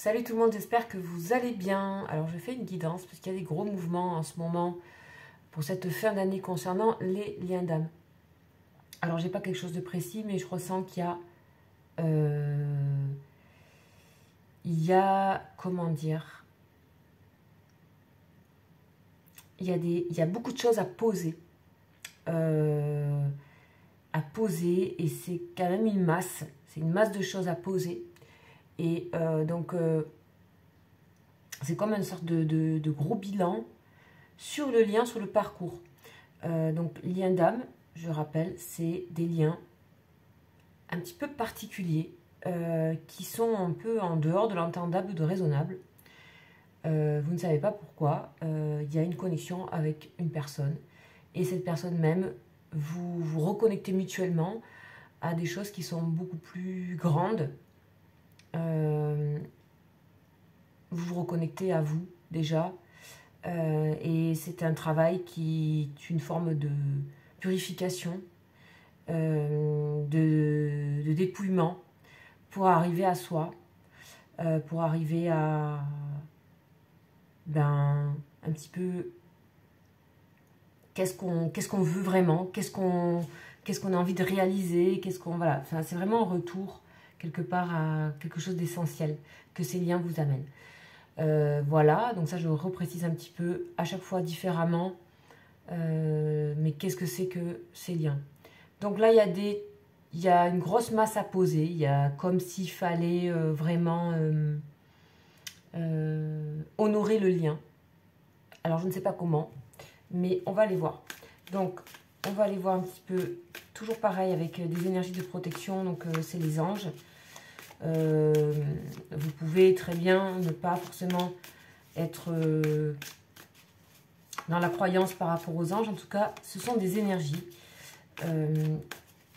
Salut tout le monde, j'espère que vous allez bien. Alors je fais une guidance parce qu'il y a des gros mouvements en ce moment pour cette fin d'année concernant les liens d'âme. Alors j'ai pas quelque chose de précis, mais je ressens qu'il y a, comment dire, il y a beaucoup de choses à poser. Et c'est quand même une masse. C'est une masse de choses à poser. Et donc c'est comme une sorte de gros bilan sur le lien, sur le parcours. Donc, lien d'âme, je rappelle, c'est des liens un petit peu particuliers qui sont un peu en dehors de l'entendable ou de raisonnable. Vous ne savez pas pourquoi. Il y a une connexion avec une personne. Et cette personne même, vous vous reconnectez mutuellement à des choses qui sont beaucoup plus grandes. Vous vous reconnectez à vous, déjà. Et c'est un travail qui est une forme de purification, de dépouillement pour arriver à soi, pour arriver à un petit peu qu'est-ce qu'on veut vraiment, qu'est-ce qu'on a envie de réaliser, voilà. Enfin, c'est vraiment un retour quelque part à quelque chose d'essentiel que ces liens vous amènent. Voilà, donc ça je reprécise un petit peu à chaque fois différemment, mais qu'est-ce que c'est que ces liens? Donc là il y a une grosse masse à poser, il y a comme s'il fallait vraiment honorer le lien. Alors je ne sais pas comment, mais on va aller voir. Donc on va aller voir un petit peu, toujours pareil avec des énergies de protection, donc c'est les anges. Vous pouvez très bien ne pas forcément être dans la croyance par rapport aux anges. En tout cas, ce sont des énergies.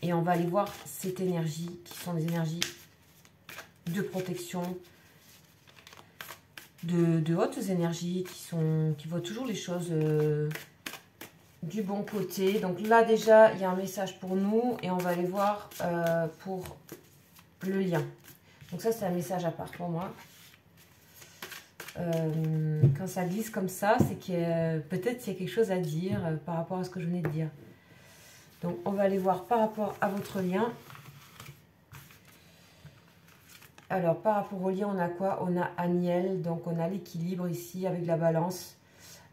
Et on va aller voir cette énergie qui sont des énergies de protection, de hautes énergies qui voient toujours les choses du bon côté. Donc là déjà, il y a un message pour nous et on va aller voir pour le lien. Donc ça, c'est un message à part pour moi. Quand ça glisse comme ça, c'est que peut-être qu'il y a quelque chose à dire par rapport à ce que je venais de dire. Donc, on va aller voir par rapport à votre lien. Alors, par rapport au lien, on a quoi? On a Aniel, donc on a l'équilibre ici avec la balance.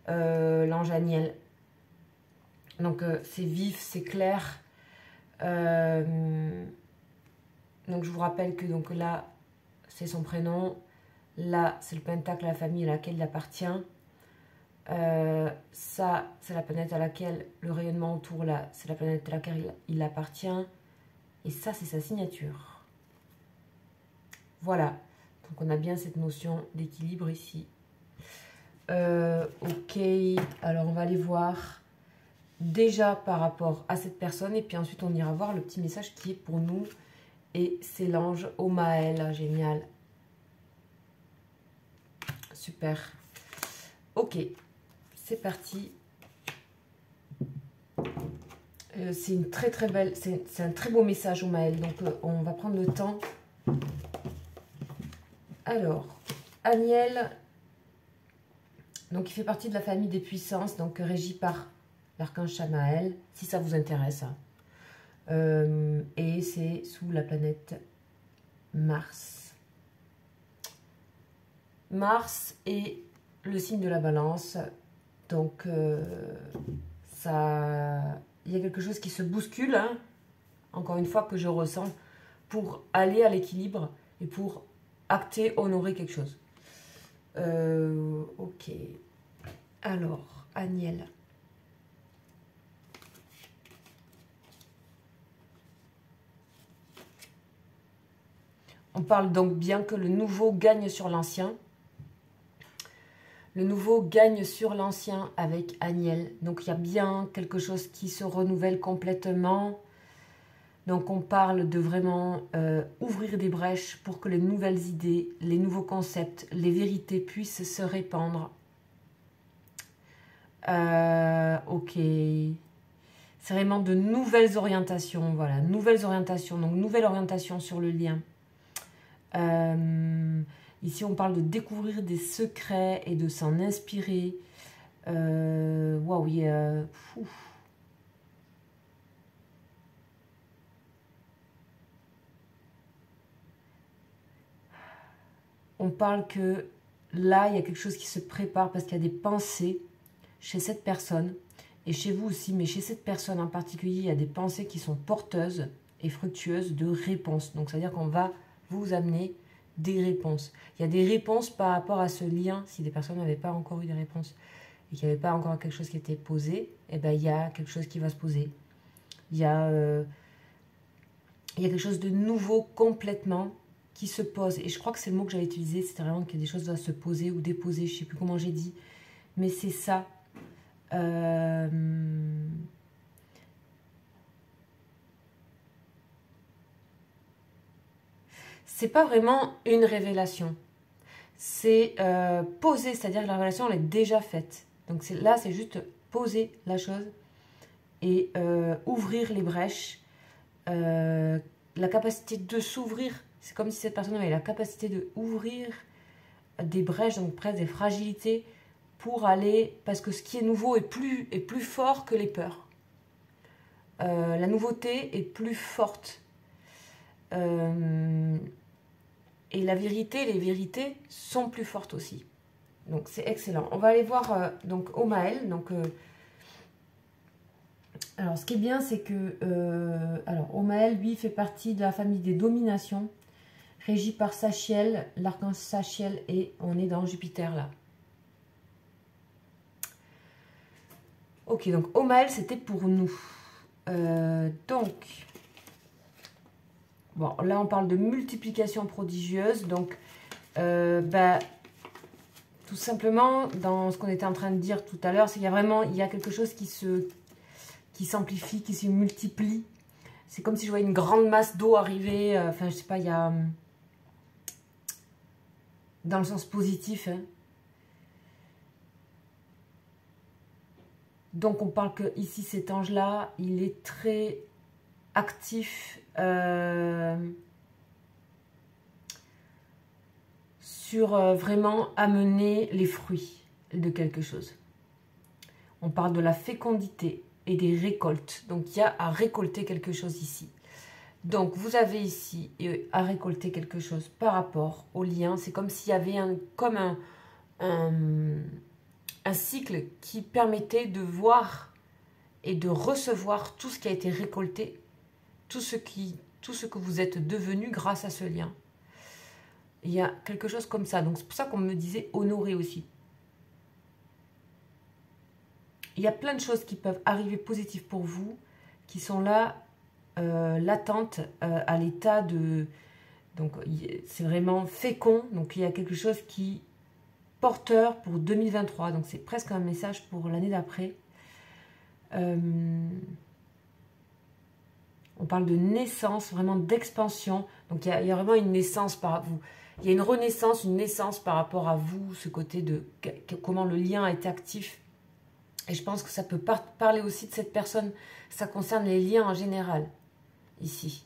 L'ange Aniel. Donc, c'est vif, c'est clair. Donc, je vous rappelle que donc là, c'est son prénom. Là, c'est le pentacle, la famille à laquelle il appartient. Ça, c'est la planète à laquelle le rayonnement autour, là, c'est la planète à laquelle il appartient. Et ça, c'est sa signature. Voilà. Donc, on a bien cette notion d'équilibre ici. Ok. Alors, on va aller voir déjà par rapport à cette personne. Et puis ensuite, on ira voir le petit message qui est pour nous. Et c'est l'ange Omaël. Génial. Super. Ok, c'est parti. C'est une très très belle, c'est un très beau message, Omaël. Donc on va prendre le temps. Alors, Aniel, donc il fait partie de la famille des puissances, donc régi par l'archange Chamaël, si ça vous intéresse. Et c'est sous la planète Mars. Mars est le signe de la balance, donc ça, il y a quelque chose qui se bouscule, hein, encore une fois que je ressens, pour aller à l'équilibre et pour acter, honorer quelque chose. Ok, alors Aniel. On parle donc bien que le nouveau gagne sur l'ancien. Le nouveau gagne sur l'ancien avec Aniel. Donc, il y a bien quelque chose qui se renouvelle complètement. Donc, on parle de vraiment ouvrir des brèches pour que les nouvelles idées, les nouveaux concepts, les vérités puissent se répandre. Ok. C'est vraiment de nouvelles orientations. Voilà, nouvelles orientations. Donc, nouvelle orientation sur le lien. Ici, on parle de découvrir des secrets et de s'en inspirer. Waouh, il y a... On parle que là, il y a quelque chose qui se prépare parce qu'il y a des pensées chez cette personne et chez vous aussi, mais chez cette personne en particulier, il y a des pensées qui sont porteuses et fructueuses de réponses. Donc, c'est-à-dire qu'on va vous amener des réponses. Il y a des réponses par rapport à ce lien. Si des personnes n'avaient pas encore eu des réponses et qu'il n'y avait pas encore quelque chose qui était posé, eh ben, il y a quelque chose qui va se poser. Il y a quelque chose de nouveau complètement qui se pose. Et je crois que c'est le mot que j'avais utilisé, c'était vraiment que des choses doivent se poser ou déposer, je ne sais plus comment j'ai dit. Mais c'est ça. C'est pas vraiment une révélation. C'est poser, c'est-à-dire que la révélation, elle est déjà faite. Donc là, c'est juste poser la chose et ouvrir les brèches. La capacité de s'ouvrir. C'est comme si cette personne avait la capacité de ouvrir des brèches, donc presque des fragilités, pour aller, parce que ce qui est nouveau est plus fort que les peurs. La nouveauté est plus forte. Et la vérité, les vérités sont plus fortes aussi. Donc c'est excellent. On va aller voir donc Omaël. Donc, alors ce qui est bien, c'est que alors Omaël, lui, fait partie de la famille des dominations, régi par Sachiel, l'archange Sachiel, et on est dans Jupiter là. Ok, donc Omaël, c'était pour nous. Donc, bon, là on parle de multiplication prodigieuse. Donc, tout simplement, dans ce qu'on était en train de dire tout à l'heure, c'est qu'il y a vraiment, il y a quelque chose qui s'amplifie, qui se multiplie. C'est comme si je voyais une grande masse d'eau arriver. Enfin, je sais pas, il y a... Dans le sens positif. Hein. Donc, on parle que ici, cet ange-là, il est très actif sur vraiment amener les fruits de quelque chose. On parle de la fécondité et des récoltes. Donc, il y a à récolter quelque chose ici. Donc, vous avez ici à récolter quelque chose par rapport au lien. C'est comme s'il y avait un cycle qui permettait de voir et de recevoir tout ce qui a été récolté, tout ce que vous êtes devenu grâce à ce lien. Il y a quelque chose comme ça. Donc, c'est pour ça qu'on me disait honorer aussi. Il y a plein de choses qui peuvent arriver positives pour vous, qui sont là, latentes, à l'état de... Donc, c'est vraiment fécond. Donc, il y a quelque chose qui... porteur pour 2023. Donc, c'est presque un message pour l'année d'après. On parle de naissance, vraiment d'expansion. Donc, il y a vraiment une naissance par vous. Il y a une renaissance, une naissance par rapport à vous, ce côté de comment le lien est actif. Et je pense que ça peut parler aussi de cette personne. Ça concerne les liens en général, ici.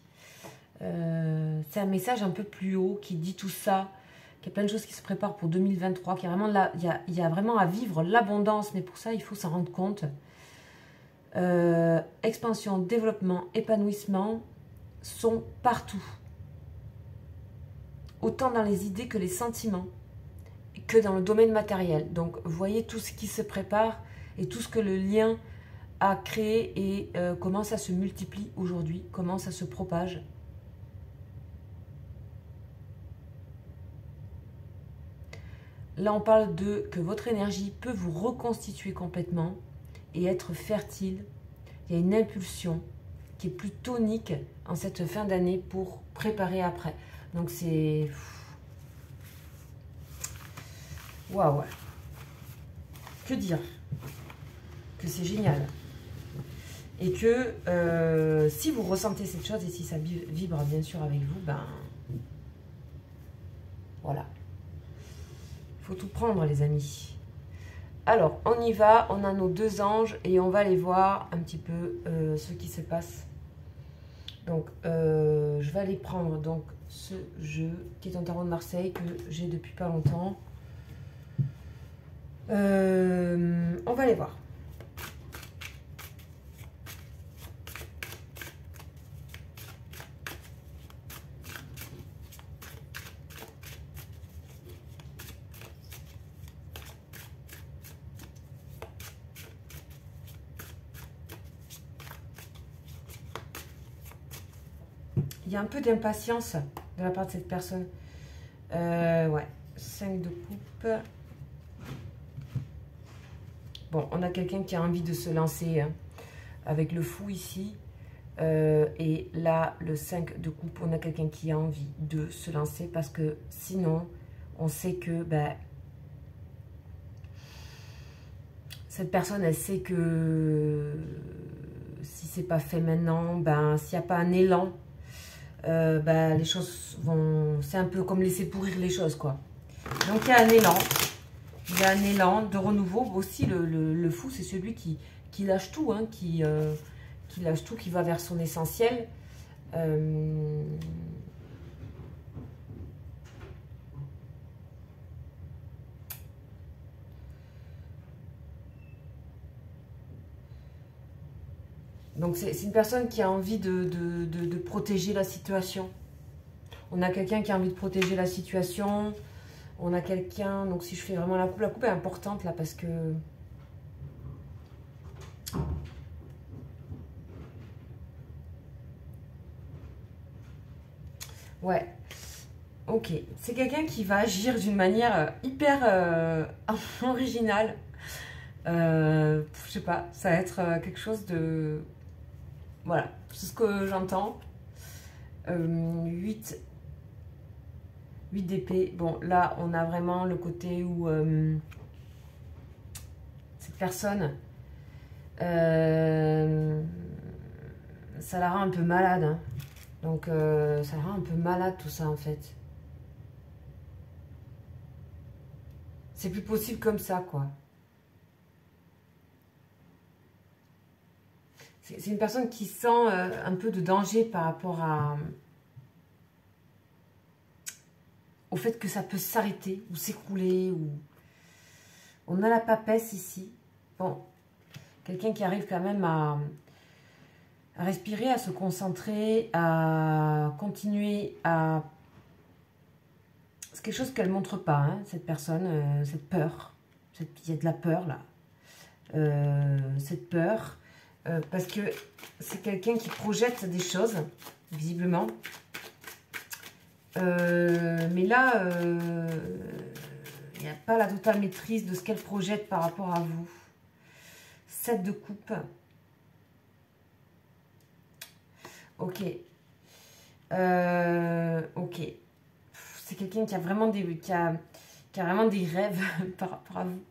C'est un message un peu plus haut qui dit tout ça, qu'il y a plein de choses qui se préparent pour 2023, qu'il y a vraiment, il y a vraiment à vivre l'abondance, mais pour ça, il faut s'en rendre compte. Expansion, développement, épanouissement sont partout. Autant dans les idées que les sentiments, que dans le domaine matériel. Donc, vous voyez tout ce qui se prépare et tout ce que le lien a créé et comment ça se multiplie aujourd'hui, comment ça se propage. Là, on parle de que votre énergie peut vous reconstituer complètement et être fertile. Il y a une impulsion qui est plus tonique en cette fin d'année pour préparer après. Donc, c'est... Waouh! Que dire? Que c'est génial. Et que si vous ressentez cette chose et si ça vibre bien sûr avec vous, ben... Voilà. Il faut tout prendre, les amis. Alors, on y va. On a nos deux anges et on va aller voir un petit peu ce qui se passe Donc, je vais aller prendre donc ce jeu qui est un tarot de Marseille que j'ai depuis pas longtemps. On va aller voir. Il y a un peu d'impatience de la part de cette personne. Ouais, 5 de coupe. Bon, on a quelqu'un qui a envie de se lancer hein, avec le fou ici. Et là, le 5 de coupe, on a quelqu'un qui a envie de se lancer parce que sinon, on sait que ben, cette personne, elle sait que si c'est pas fait maintenant, ben, s'il n'y a pas un élan, ben, les choses vont... C'est un peu comme laisser pourrir les choses, quoi. Donc, il y a un élan. Il y a un élan de renouveau. Aussi, le fou, c'est celui qui lâche tout, hein, qui lâche tout, qui va vers son essentiel. Donc, c'est une personne qui a envie de protéger la situation. On a quelqu'un qui a envie de protéger la situation. On a quelqu'un... Donc, si je fais vraiment la coupe est importante, là, parce que... Ouais. Ok. C'est quelqu'un qui va agir d'une manière hyper originale. Je sais pas. Ça va être quelque chose de... Voilà. C'est ce que j'entends. 8 d'épée. Bon, là, on a vraiment le côté où cette personne, ça la rend un peu malade. Hein. Donc, ça la rend un peu malade tout ça, en fait. C'est plus possible comme ça, quoi. C'est une personne qui sent un peu de danger par rapport au fait que ça peut s'arrêter ou s'écrouler. Ou... On a la papesse ici. Bon, quelqu'un qui arrive quand même à respirer, à se concentrer, à continuer à... C'est quelque chose qu'elle ne montre pas, hein, cette personne, cette peur. Il y a de la peur, là. Cette peur. Parce que c'est quelqu'un qui projette des choses, visiblement. Mais là, il n'y a pas la totale maîtrise de ce qu'elle projette par rapport à vous. 7 de coupe. Ok. Ok. C'est quelqu'un qui a vraiment des, qui a vraiment des rêves par rapport à vous.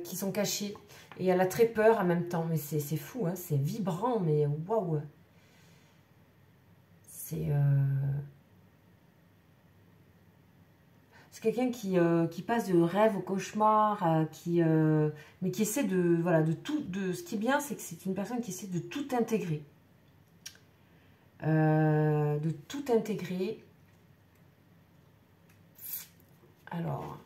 Qui sont cachés. Et elle a très peur en même temps. Mais c'est fou, hein, c'est vibrant, mais waouh. C'est... C'est quelqu'un qui passe de rêve au cauchemar, mais qui essaie de... Voilà, de tout... Ce qui est bien, c'est que c'est une personne qui essaie de tout intégrer. De tout intégrer. Alors...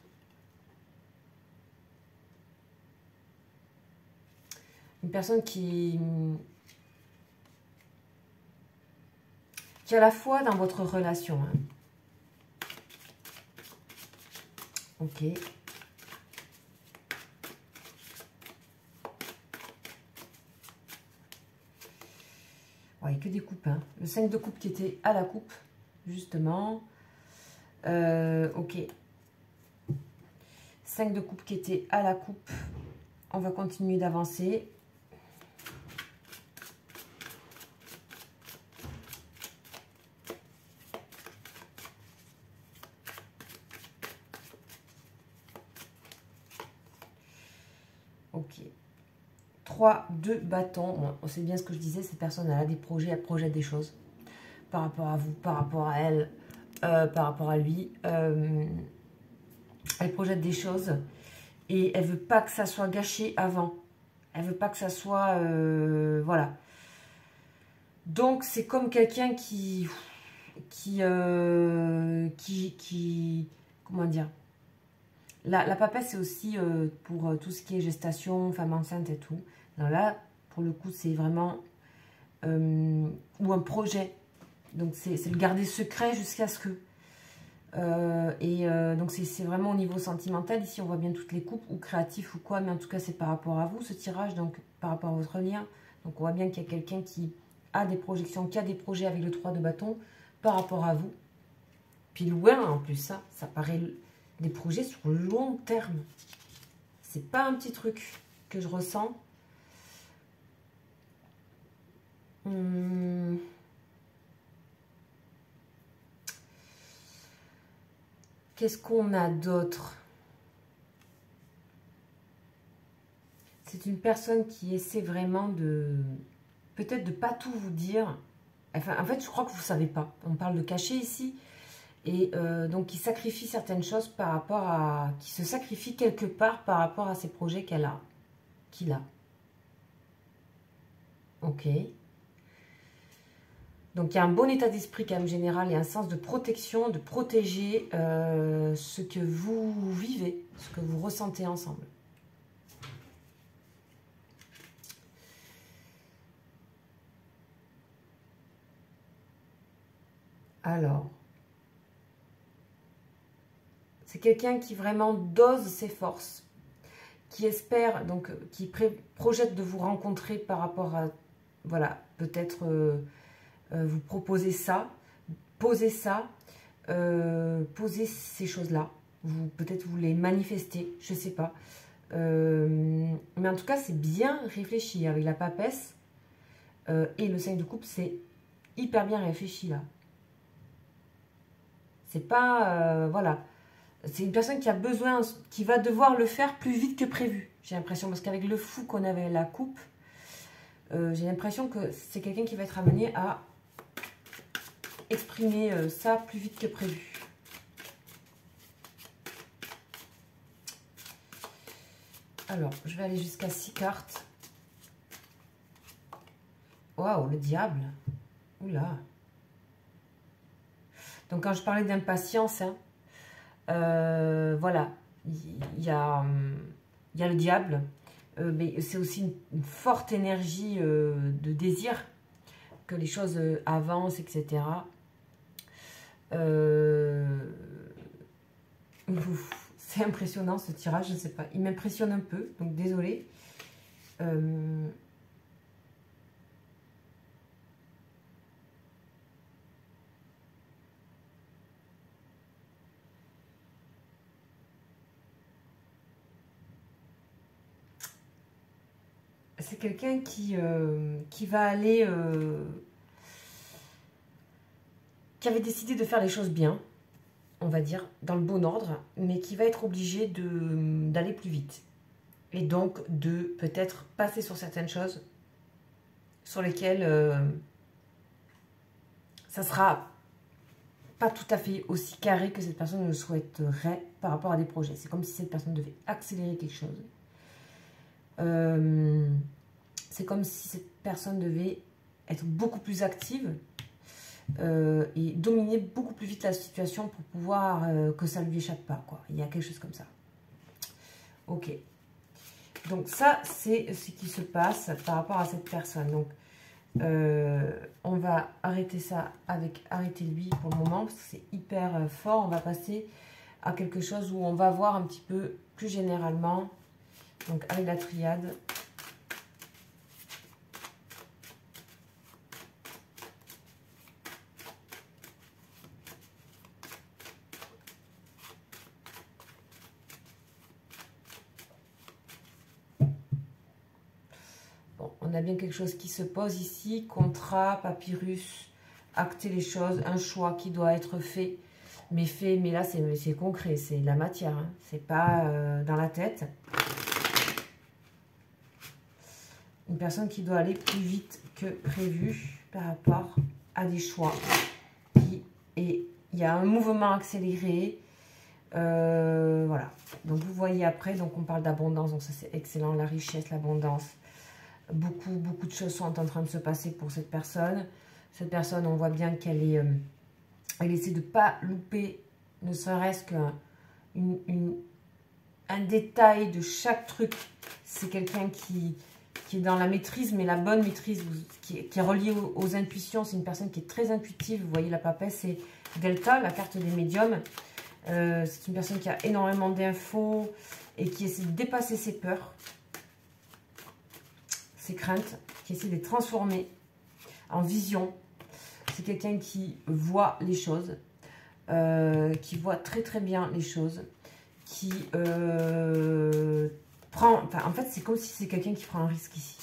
Une personne qui a la foi dans votre relation. Hein. Ok. Ouais, que des coupes. Hein. Le 5 de coupe qui était à la coupe, justement. Ok. 5 de coupe qui était à la coupe. On va continuer d'avancer. Ok. 3, 2 bâtons. Bon, c'est bien ce que je disais, cette personne elle a des projets, elle projette des choses. Par rapport à vous, par rapport à elle, par rapport à lui. Elle projette des choses. Et elle veut pas que ça soit gâché avant. Elle veut pas que ça soit... voilà. Donc, c'est comme quelqu'un comment dire, la papesse, c'est aussi pour tout ce qui est gestation, femme enceinte et tout. Alors là, pour le coup, c'est vraiment ou un projet. Donc, c'est le garder secret jusqu'à ce que. Donc, c'est vraiment au niveau sentimental. Ici, on voit bien toutes les coupes, ou créatif ou quoi. Mais en tout cas, c'est par rapport à vous, ce tirage, donc par rapport à votre lien. Donc, on voit bien qu'il y a quelqu'un qui a des projections, qui a des projets avec le 3 de bâton par rapport à vous. Puis loin, en plus, ça paraît des projets sur le long terme. C'est pas un petit truc que je ressens. Qu'est-ce qu'on a d'autre? C'est une personne qui essaie vraiment de... Peut-être de pas tout vous dire. Enfin, en fait, je crois que vous ne savez pas. On parle de cacher ici. Et donc, qui sacrifie certaines choses par rapport à... Qui se sacrifie quelque part par rapport à ces projets qu'il a. Ok. Donc, il y a un bon état d'esprit quand même général et un sens de protection, de protéger ce que vous vivez, ce que vous ressentez ensemble. Alors, c'est quelqu'un qui vraiment dose ses forces, qui espère, donc qui projette de vous rencontrer par rapport à, voilà, peut-être vous proposer ça, poser ça, poser ces choses-là. Peut-être vous les manifester, je ne sais pas. Mais en tout cas, c'est bien réfléchi avec la papesse et le 5 de coupe, c'est hyper bien réfléchi là. C'est pas, voilà, c'est une personne qui a besoin, qui va devoir le faire plus vite que prévu. J'ai l'impression, parce qu'avec le fou qu'on avait la coupe, j'ai l'impression que c'est quelqu'un qui va être amené à exprimer ça plus vite que prévu. Alors, je vais aller jusqu'à 6 cartes. Waouh, le diable. Oula. Donc, quand je parlais d'impatience, hein, voilà, il y a le diable, mais c'est aussi une forte énergie de désir que les choses avancent, etc. C'est impressionnant ce tirage, je ne sais pas, il m'impressionne un peu, donc désolé. C'est quelqu'un qui va aller... qui avait décidé de faire les choses bien, on va dire, dans le bon ordre, mais qui va être obligé d'aller plus vite. Et donc, de peut-être passer sur certaines choses sur lesquelles ça sera pas tout à fait aussi carré que cette personne le souhaiterait par rapport à des projets. C'est comme si cette personne devait accélérer quelque chose. C'est comme si cette personne devait être beaucoup plus active et dominer beaucoup plus vite la situation pour pouvoir que ça ne lui échappe pas, quoi. Il y a quelque chose comme ça. Ok. Donc ça, c'est ce qui se passe par rapport à cette personne. Donc, on va arrêter ça avec arrêter lui pour le moment, parce que c'est hyper fort. On va passer à quelque chose où on va voir un petit peu plus généralement, donc avec la triade. On a bien quelque chose qui se pose ici, contrat, papyrus, acter les choses, un choix qui doit être fait, mais là c'est concret, c'est la matière, hein, c'est pas dans la tête. Une personne qui doit aller plus vite que prévu par rapport à des choix. Et il y a un mouvement accéléré, voilà. Donc vous voyez après, donc on parle d'abondance, donc ça c'est excellent, la richesse, l'abondance. Beaucoup de choses sont en train de se passer pour cette personne. Cette personne, on voit bien qu'elle est, elle essaie de ne pas louper, ne serait-ce qu'un détail de chaque truc. C'est quelqu'un qui est dans la maîtrise, mais la bonne maîtrise, qui est reliée aux intuitions. C'est une personne qui est très intuitive. Vous voyez la papesse, c'est Delta, la carte des médiums. C'est une personne qui a énormément d'infos et qui essaie de dépasser ses peurs, ses craintes, qui essaie de les transformer en vision. C'est quelqu'un qui voit les choses, qui voit très bien les choses, qui prend... Enfin, en fait, c'est comme si c'est quelqu'un qui prend un risque ici.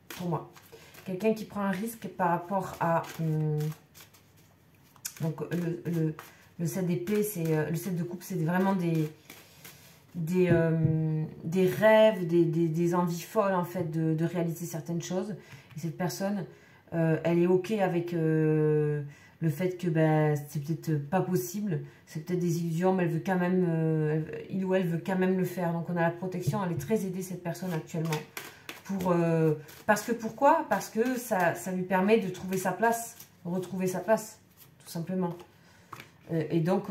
Pour moi. Quelqu'un qui prend un risque par rapport à... donc, le 7 d'épée, c'est le 7 de coupe, c'est vraiment des rêves, des envies folles, en fait, de réaliser certaines choses. Et cette personne, elle est OK avec le fait que c'est peut-être pas possible, c'est peut-être des illusions, mais elle veut quand même, il ou elle veut quand même le faire. Donc on a la protection, elle est très aidée, cette personne, actuellement. Pourquoi? Parce que ça lui permet de trouver sa place, retrouver sa place, tout simplement. Et donc,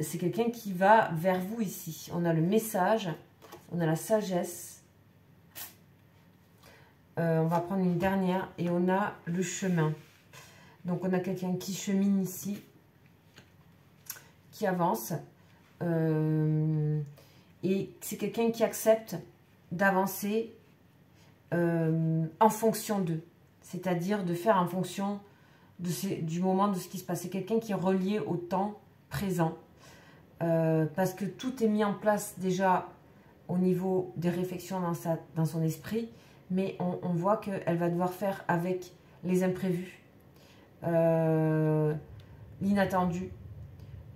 c'est quelqu'un qui va vers vous ici. On a le message, on a la sagesse. On va prendre une dernière et on a le chemin. Donc, on a quelqu'un qui chemine ici, qui avance. Et c'est quelqu'un qui accepte d'avancer en fonction d'eux. C'est-à-dire de faire en fonction du moment, de ce qui se passe. C'est quelqu'un qui est relié au temps présent. Parce que tout est mis en place déjà au niveau des réflexions dans son esprit. Mais on voit qu'elle va devoir faire avec les imprévus, l'inattendu,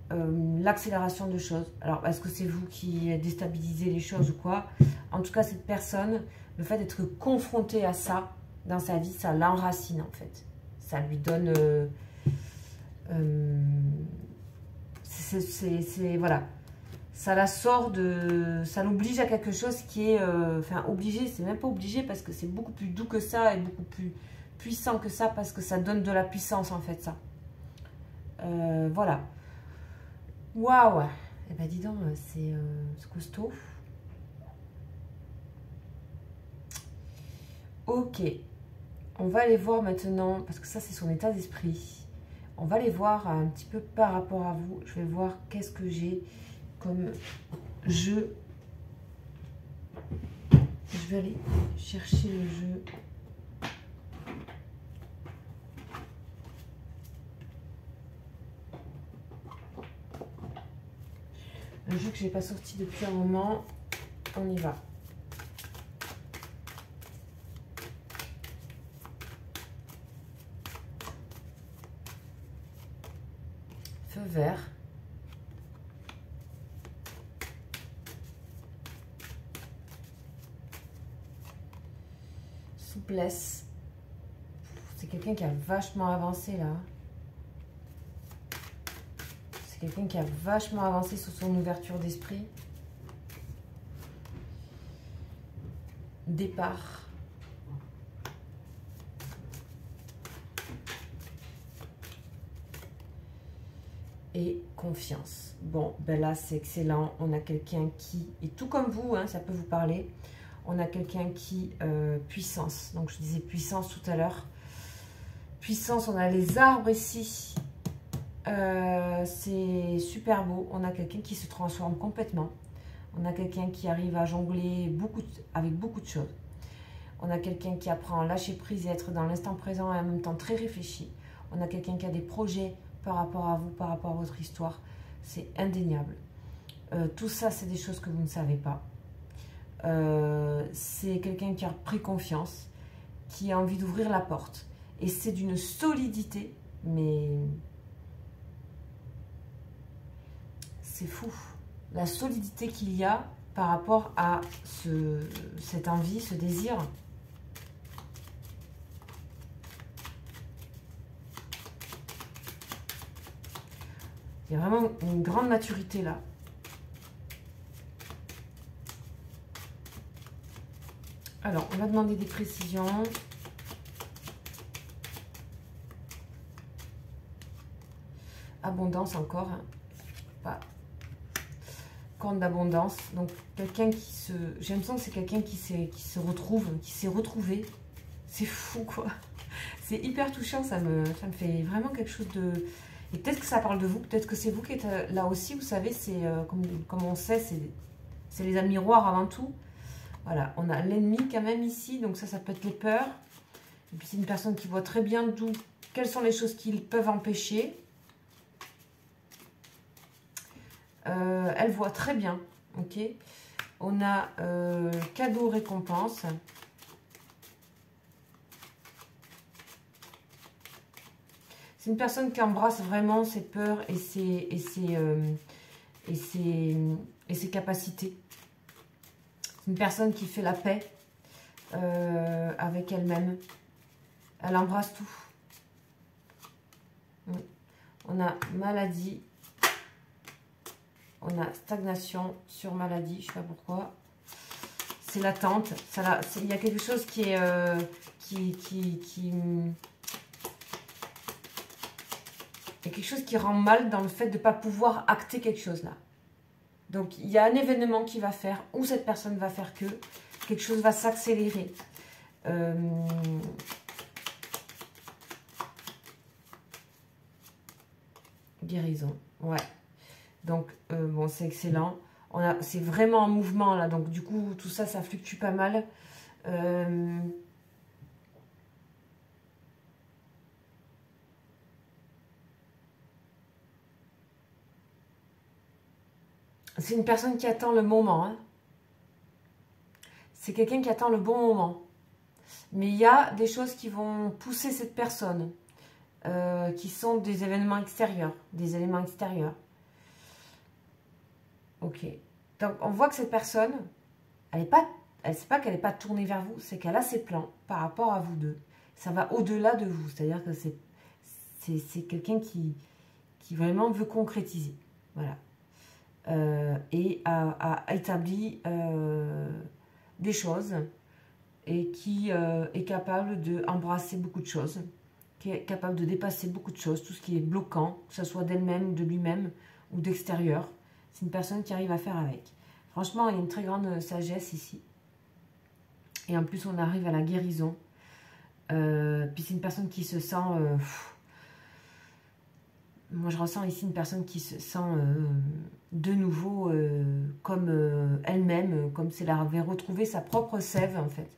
l'accélération de choses. Alors, est-ce que c'est vous qui déstabilisez les choses ou quoi? En tout cas, cette personne, le fait d'être confrontée à ça dans sa vie, ça l'enracine en fait. Ça lui donne... voilà. Ça la sort de... Ça l'oblige à quelque chose qui est... Enfin, obligé, c'est même pas obligé parce que c'est beaucoup plus doux que ça et beaucoup plus puissant que ça parce que ça donne de la puissance en fait, ça. Voilà. Waouh! Eh ben dis donc, c'est costaud. Ok. On va aller voir maintenant, parce que ça c'est son état d'esprit. On va aller voir un petit peu par rapport à vous. Je vais voir qu'est-ce que j'ai comme jeu. Je vais aller chercher le jeu. Un jeu que je n'ai pas sorti depuis un moment. On y va. Feu vert. Souplesse. C'est quelqu'un qui a vachement avancé là. C'est quelqu'un qui a vachement avancé sur son ouverture d'esprit. Départ. Et confiance. Bon, ben là, c'est excellent. On a quelqu'un qui est tout comme vous, hein, ça peut vous parler. On a quelqu'un qui... puissance. Donc, je disais puissance tout à l'heure. Puissance, on a les arbres ici. C'est super beau. On a quelqu'un qui se transforme complètement. On a quelqu'un qui arrive à jongler avec beaucoup de choses. On a quelqu'un qui apprend à lâcher prise et être dans l'instant présent et en même temps très réfléchi. On a quelqu'un qui a des projets par rapport à vous, par rapport à votre histoire. C'est indéniable. Tout ça, c'est des choses que vous ne savez pas. C'est quelqu'un qui a pris confiance, qui a envie d'ouvrir la porte. Et c'est d'une solidité, mais c'est fou. La solidité qu'il y a par rapport à cette envie, ce désir. Il y a vraiment une grande maturité là. Alors, on va demander des précisions. Abondance encore. Hein. Pas. Corne d'abondance. Donc, quelqu'un qui se... J'ai l'impression que c'est quelqu'un qui se retrouve, qui s'est retrouvé. C'est fou, quoi. C'est hyper touchant. Ça me fait vraiment quelque chose de... Et peut-être que ça parle de vous. Peut-être que c'est vous qui êtes là aussi. Vous savez, c'est comme on sait, c'est les âmes miroirs avant tout. Voilà, on a l'ennemi quand même ici, donc ça peut être les peurs. Et puis c'est une personne qui voit très bien d'où, quelles sont les choses qui peuvent empêcher. Elle voit très bien, ok. On a cadeau, récompense. C'est une personne qui embrasse vraiment ses peurs et ses capacités. C'est une personne qui fait la paix avec elle-même. Elle embrasse tout. On a maladie. On a stagnation sur maladie. Je ne sais pas pourquoi. C'est l'attente. Il y a quelque chose qui est... il y a quelque chose qui rend mal dans le fait de ne pas pouvoir acter quelque chose là. Donc, il y a un événement qui va faire, ou cette personne va faire que quelque chose va s'accélérer. Guérison, ouais. Donc, bon, c'est excellent. C'est vraiment en mouvement, là. Donc, du coup, tout ça, ça fluctue pas mal. C'est une personne qui attend le moment. Hein. C'est quelqu'un qui attend le bon moment. Mais il y a des choses qui vont pousser cette personne, qui sont des événements extérieurs. Des éléments extérieurs. Ok. Donc, on voit que cette personne, elle sait pas qu'elle n'est pas tournée vers vous, c'est qu'elle a ses plans par rapport à vous deux. Ça va au-delà de vous. C'est-à-dire que c'est quelqu'un qui vraiment veut concrétiser. Voilà. Et a établi des choses et qui est capable d'embrasser beaucoup de choses, qui est capable de dépasser beaucoup de choses, tout ce qui est bloquant, que ce soit d'elle-même, de lui-même ou d'extérieur. C'est une personne qui arrive à faire avec. Franchement, il y a une très grande sagesse ici. Et en plus, on arrive à la guérison. Puis c'est une personne qui se sent... moi, je ressens ici une personne qui se sent de nouveau comme elle-même, comme si elle avait retrouvé sa propre sève, en fait.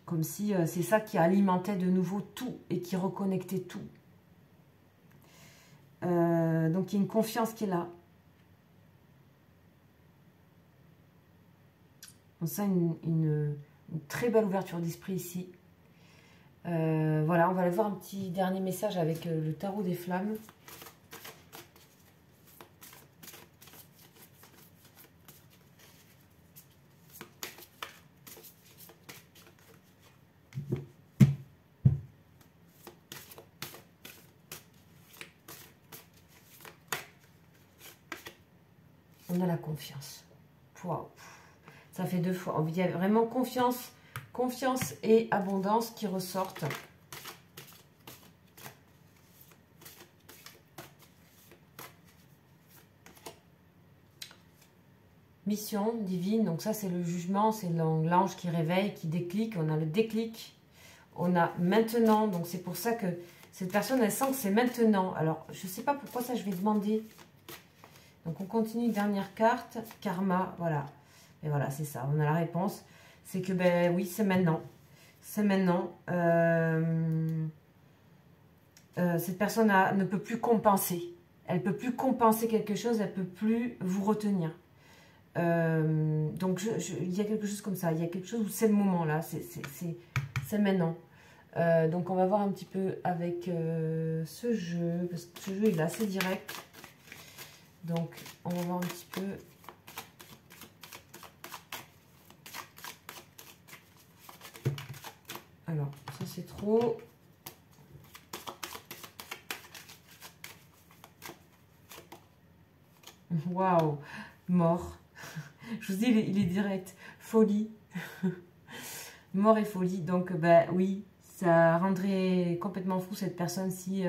Comme si c'est ça qui alimentait de nouveau tout et qui reconnectait tout. Donc, il y a une confiance qui est là. On sent une très belle ouverture d'esprit ici. Voilà, on va aller voir un petit dernier message avec le tarot des flammes. On a la confiance. Wow. Ça fait 2 fois. Il y a vraiment confiance et abondance qui ressortent. Mission divine, donc ça c'est le jugement, c'est l'ange qui réveille, qui déclic. On a le déclic, on a maintenant, donc c'est pour ça que cette personne elle sent que c'est maintenant. Alors je ne sais pas pourquoi ça, je vais demander. Donc on continue, dernière carte, karma, voilà. Et voilà, c'est ça, on a la réponse. C'est que, ben oui, c'est maintenant. C'est maintenant. Cette personne ne peut plus compenser. Elle ne peut plus compenser quelque chose, elle ne peut plus vous retenir. Donc, il y a quelque chose comme ça. Il y a quelque chose où c'est le moment, là. C'est maintenant. Donc, on va voir un petit peu avec ce jeu. Parce que ce jeu, il est assez direct. Donc, on va voir un petit peu... Alors, ça c'est trop. Waouh, mort. Je vous dis, il est direct. folie. Mort et folie. Donc, ben oui, ça rendrait complètement fou cette personne si,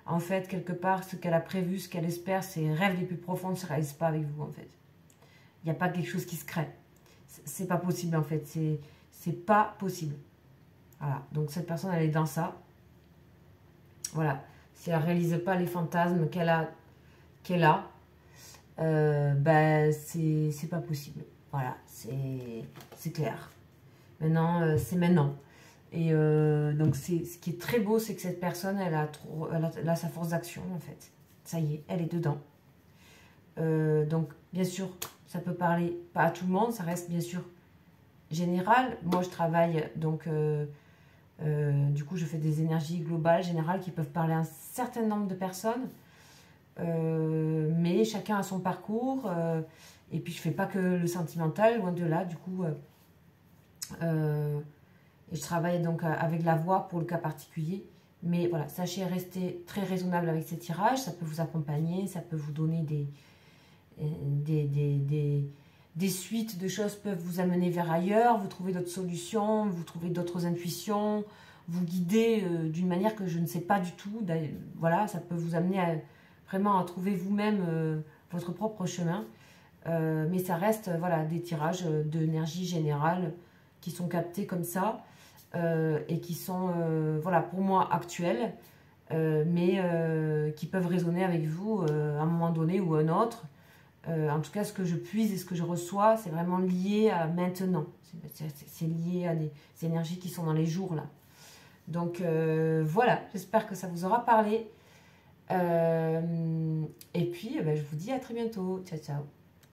en fait, quelque part, ce qu'elle a prévu, ce qu'elle espère, ses rêves les plus profonds ne se réalisent pas avec vous, en fait. Il n'y a pas quelque chose qui se crée. C'est pas possible, en fait. C'est pas possible. Voilà. Donc, cette personne, elle est dans ça. Voilà. Si elle ne réalise pas les fantasmes qu'elle a, ben, c'est pas possible. Voilà. C'est clair. Maintenant, c'est maintenant. Et donc, ce qui est très beau, c'est que cette personne, elle a sa force d'action, en fait. Ça y est, elle est dedans. Donc, bien sûr, ça peut parler pas à tout le monde, ça reste bien sûr général. Moi, je travaille, donc, du coup, je fais des énergies globales, générales, qui peuvent parler à un certain nombre de personnes. Mais chacun a son parcours. Et puis, je fais pas que le sentimental, loin de là, du coup... et je travaille donc avec la voix pour le cas particulier. Mais voilà, sachez rester très raisonnable avec ces tirages. Ça peut vous accompagner, ça peut vous donner des suites de choses peuvent vous amener vers ailleurs. Vous trouvez d'autres solutions, vous trouvez d'autres intuitions, vous guider d'une manière que je ne sais pas du tout. Voilà, ça peut vous amener vraiment à trouver vous-même votre propre chemin. Mais ça reste voilà, des tirages d'énergie générale qui sont captés comme ça et qui sont, voilà, pour moi, actuels, mais qui peuvent résonner avec vous à un moment donné ou un autre. En tout cas, ce que je puise et ce que je reçois, c'est vraiment lié à maintenant. C'est lié à des énergies qui sont dans les jours, là. Donc, voilà, j'espère que ça vous aura parlé. Et puis, je vous dis à très bientôt. Ciao, ciao.